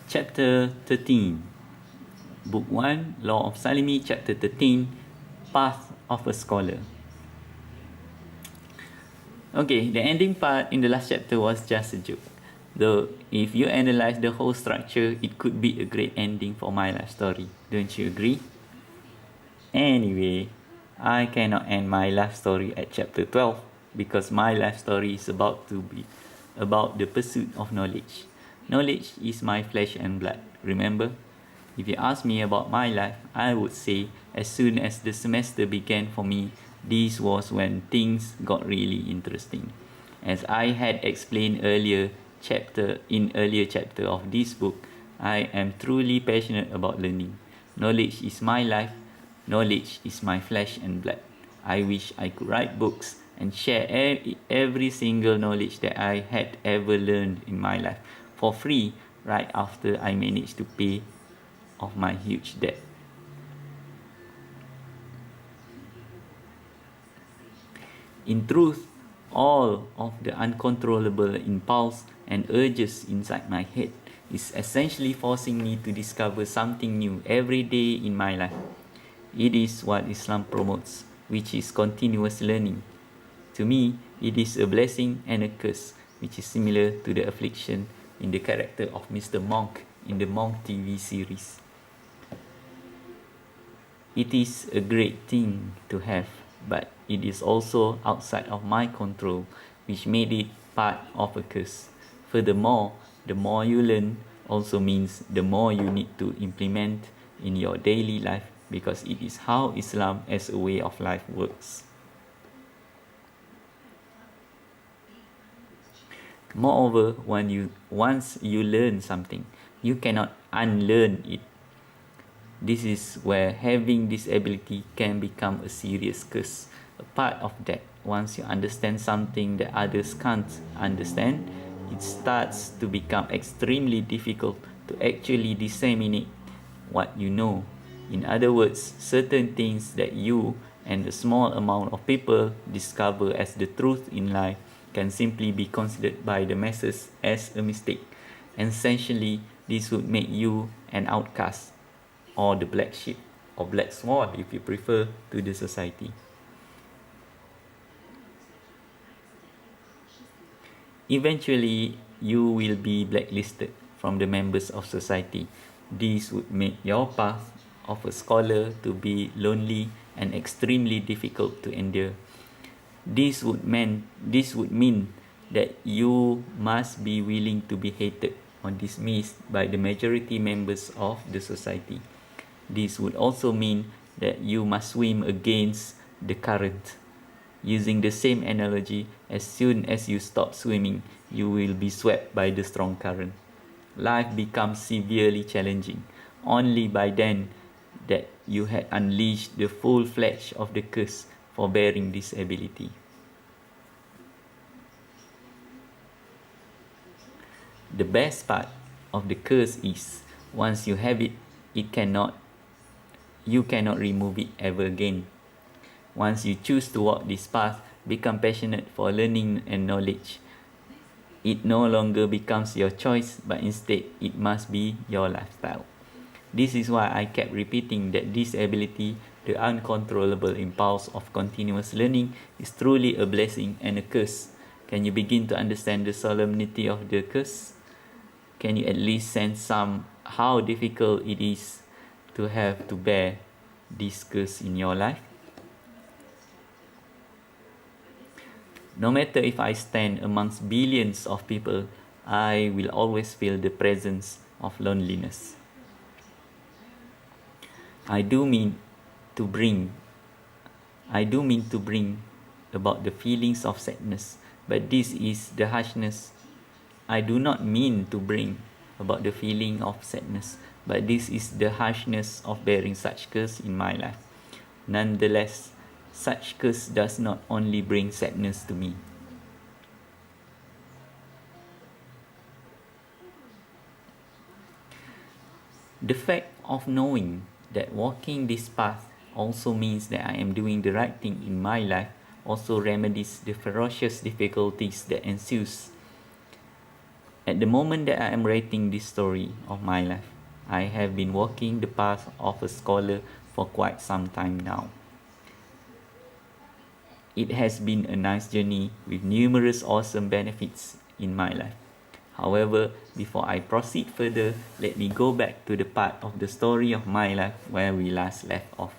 Chapter 13, Book 1, Law of Salimi, Chapter 13, Path of a Scholar. Okay, the ending part in the last chapter was just a joke. Though, if you analyze the whole structure, it could be a great ending for my life story. Don't you agree? Anyway, I cannot end my life story at chapter 12 because my life story is about to be about the pursuit of knowledge. Knowledge is my flesh and blood, remember? If you ask me about my life, I would say as soon as the semester began for me, this was when things got really interesting. As I had explained earlier chapter of this book, I am truly passionate about learning. Knowledge is my life. Knowledge is my flesh and blood. I wish I could write books and share every single knowledge that I had ever learned in my life for free right after I managed to pay off my huge debt. In truth, all of the uncontrollable impulse and urges inside my head is essentially forcing me to discover something new every day in my life. It is what Islam promotes, which is continuous learning. To me, it is a blessing and a curse, which is similar to the affliction in the character of Mr. Monk in the Monk TV series. It is a great thing to have, but it is also outside of my control, which made it part of a curse. Furthermore, the more you learn also means the more you need to implement in your daily life, because it is how Islam as a way of life works. Moreover, once you learn something, you cannot unlearn it. This is where having this ability can become a serious curse. A part of that, once you understand something that others can't understand, it starts to become extremely difficult to actually disseminate what you know. In other words, certain things that you and a small amount of people discover as the truth in life can simply be considered by the masses as a mistake. And essentially, this would make you an outcast, or the black sheep, or black swan if you prefer, to the society. Eventually, you will be blacklisted from the members of society. This would make your path of a scholar to be lonely and extremely difficult to endure. This would mean that you must be willing to be hated or dismissed by the majority members of the society. This would also mean that you must swim against the current. Using the same analogy, as soon as you stop swimming, you will be swept by the strong current. Life becomes severely challenging. Only by then that you had unleashed the full fledged of the curse for bearing this ability. The best part of the curse is, once you have it, you cannot remove it ever again. Once you choose to walk this path, become passionate for learning and knowledge, it no longer becomes your choice, but instead it must be your lifestyle. This is why I kept repeating that this ability, the uncontrollable impulse of continuous learning, is truly a blessing and a curse. Can you begin to understand the solemnity of the curse? Can you at least sense how difficult it is to have to bear this curse in your life? No matter if I stand amongst billions of people, I will always feel the presence of loneliness. I do mean to bring about the feelings of sadness, but this is the harshness. I do not mean to bring about the feeling of sadness, but this is the harshness of bearing such curse in my life. Nonetheless, such curse does not only bring sadness to me. The fact of knowing that walking this path also means that I am doing the right thing in my life also remedies the ferocious difficulties that ensues. At the moment that I am writing this story of my life, I have been walking the path of a scholar for quite some time now. It has been a nice journey with numerous awesome benefits in my life. However, before I proceed further, let me go back to the part of the story of my life where we last left off.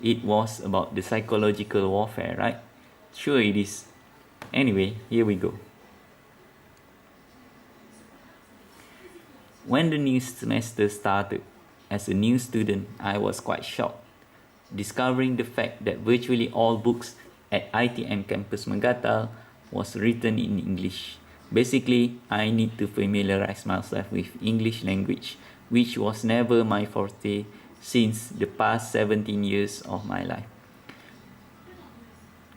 It was about the psychological warfare, right? Sure it is. Anyway, here we go. When the new semester started, as a new student, I was quite shocked, discovering the fact that virtually all books at ITM Campus Magatal was written in English. Basically, I need to familiarize myself with English language, which was never my forte since the past 17 years of my life.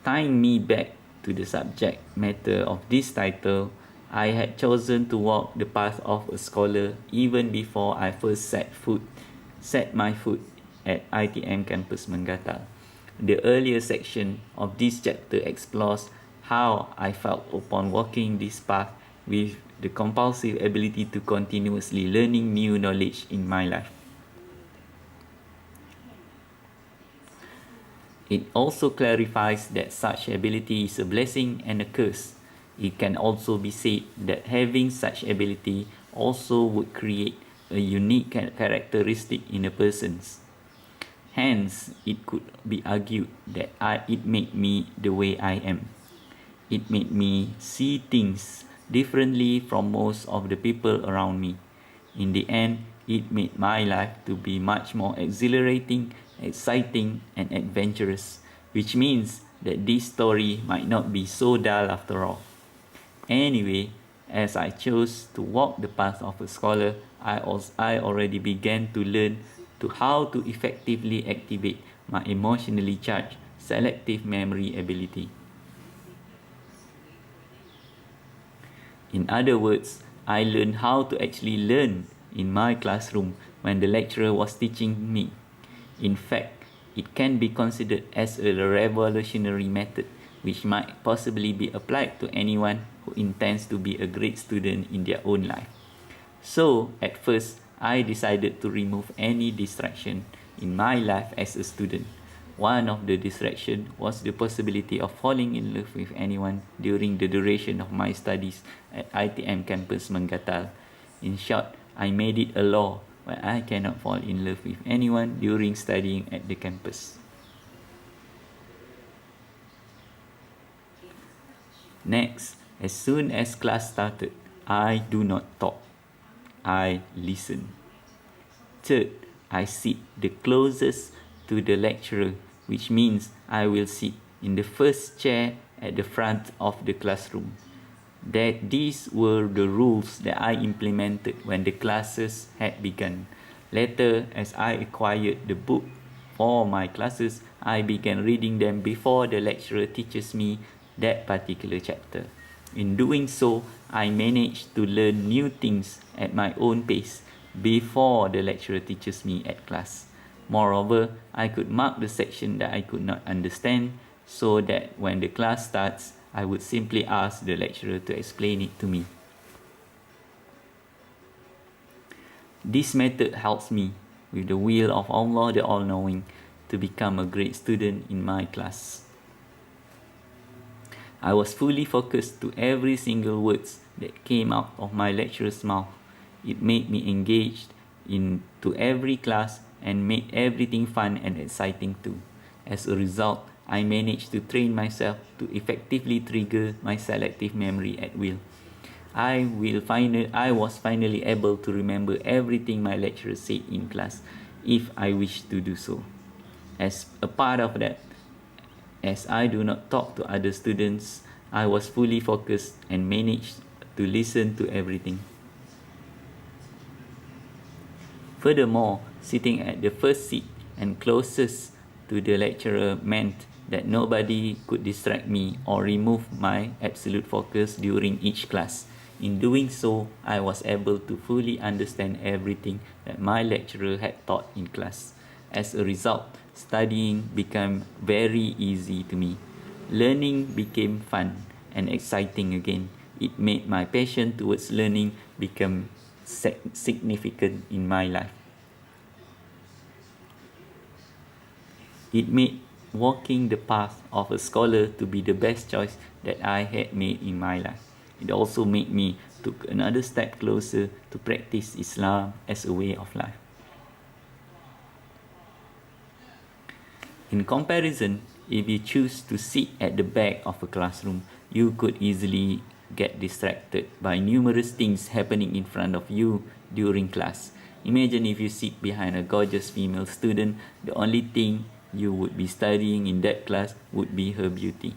Tying me back to the subject matter of this title, I had chosen to walk the path of a scholar even before I first set my foot at ITM Campus Magatal. The earlier section of this chapter explores how I felt upon walking this path with the compulsive ability to continuously learning new knowledge in my life. It also clarifies that such ability is a blessing and a curse. It can also be said that having such ability also would create a unique characteristic in a person. Hence, it could be argued that it made me the way I am. It made me see things differently from most of the people around me. In the end, it made my life to be much more exhilarating, exciting, and adventurous, which means that this story might not be so dull after all. Anyway, as I chose to walk the path of a scholar, I already began to learn how to effectively activate my emotionally charged selective memory ability. In other words, I learned how to actually learn in my classroom when the lecturer was teaching me. In fact, it can be considered as a revolutionary method which might possibly be applied to anyone who intends to be a great student in their own life. So, at first, I decided to remove any distraction in my life as a student. One of the distractions was the possibility of falling in love with anyone during the duration of my studies at ITM Campus Magatal. In short, I made it a law where I cannot fall in love with anyone during studying at the campus. Next, as soon as class started, I do not talk. I listen. Third, I sit the closest to the lecturer, which means I will sit in the first chair at the front of the classroom. That these were the rules that I implemented when the classes had begun. Later, as I acquired the book for my classes, I began reading them before the lecturer teaches me that particular chapter. In doing so, I managed to learn new things at my own pace before the lecturer teaches me at class. Moreover, I could mark the section that I could not understand so that when the class starts, I would simply ask the lecturer to explain it to me. This method helps me, with the will of Allah the All-Knowing, to become a great student in my class. I was fully focused to every single words that came out of my lecturer's mouth. It made me engaged into every class and made everything fun and exciting too. As a result, I managed to train myself to effectively trigger my selective memory at will. I was finally able to remember everything my lecturer said in class if I wished to do so. As a part of that, as I do not talk to other students, I was fully focused and managed to listen to everything. Furthermore, sitting at the first seat and closest to the lecturer meant that nobody could distract me or remove my absolute focus during each class. In doing so, I was able to fully understand everything that my lecturer had taught in class. As a result, studying became very easy to me. Learning became fun and exciting again, It made my passion towards learning become significant in my life. It made walking the path of a scholar to be the best choice that I had made in my life. It also made me took another step closer to practice Islam as a way of life. In comparison, if you choose to sit at the back of a classroom, you could easily get distracted by numerous things happening in front of you during class. Imagine if you sit behind a gorgeous female student, the only thing you would be studying in that class would be her beauty.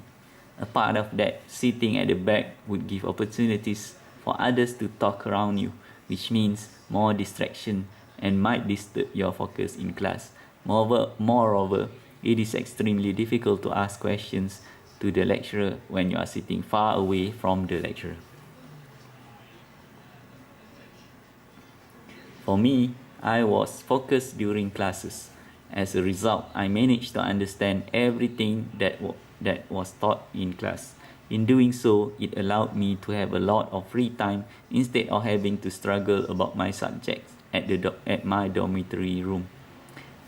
A part of that, sitting at the back would give opportunities for others to talk around you, which means more distraction and might disturb your focus in class. Moreover, it is extremely difficult to ask questions to the lecturer when you are sitting far away from the lecturer. For me, I was focused during classes. As a result, I managed to understand everything that was taught in class. In doing so, it allowed me to have a lot of free time instead of having to struggle about my subjects at my dormitory room.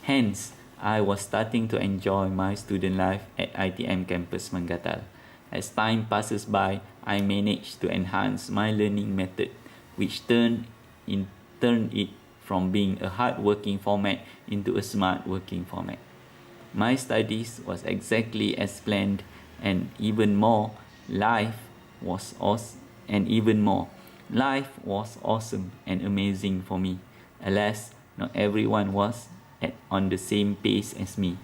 Hence, I was starting to enjoy my student life at ITM campus Mangatal. As time passes by, I managed to enhance my learning method, which turned it from being a hard-working format into a smart working format. My studies was exactly as planned, and even more, life was awesome and amazing for me. Alas, not everyone was on the same pace as me.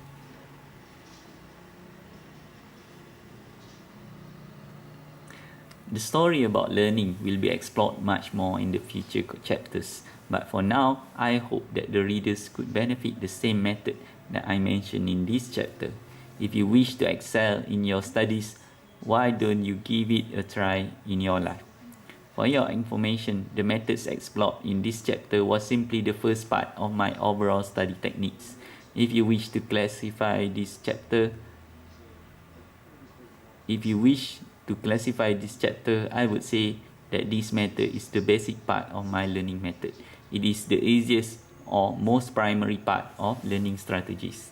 The story about learning will be explored much more in the future chapters, but for now, I hope that the readers could benefit the same method that I mentioned in this chapter. If you wish to excel in your studies, why don't you give it a try in your life? For your information, the methods explored in this chapter was simply the first part of my overall study techniques. If you wish to classify this chapter, I would say that this method is the basic part of my learning method. It is the easiest or most primary part of learning strategies.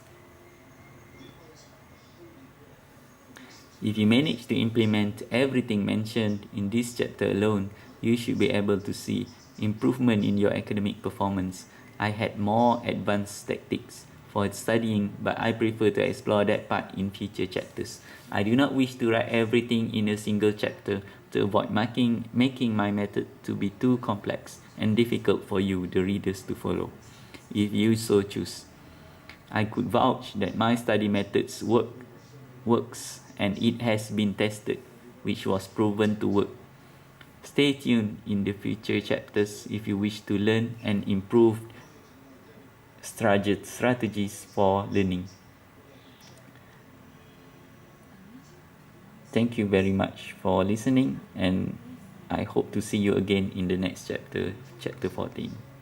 If you manage to implement everything mentioned in this chapter alone, you should be able to see improvement in your academic performance. I had more advanced tactics for studying, but I prefer to explore that part in future chapters. I do not wish to write everything in a single chapter to avoid making my method to be too complex and difficult for you, the readers, to follow. If you so choose, I could vouch that my study methods works and it has been tested, which was proven to work. Stay tuned in the future chapters if you wish to learn and improve strategies for learning. Thank you very much for listening, and I hope to see you again in the next chapter, chapter 14.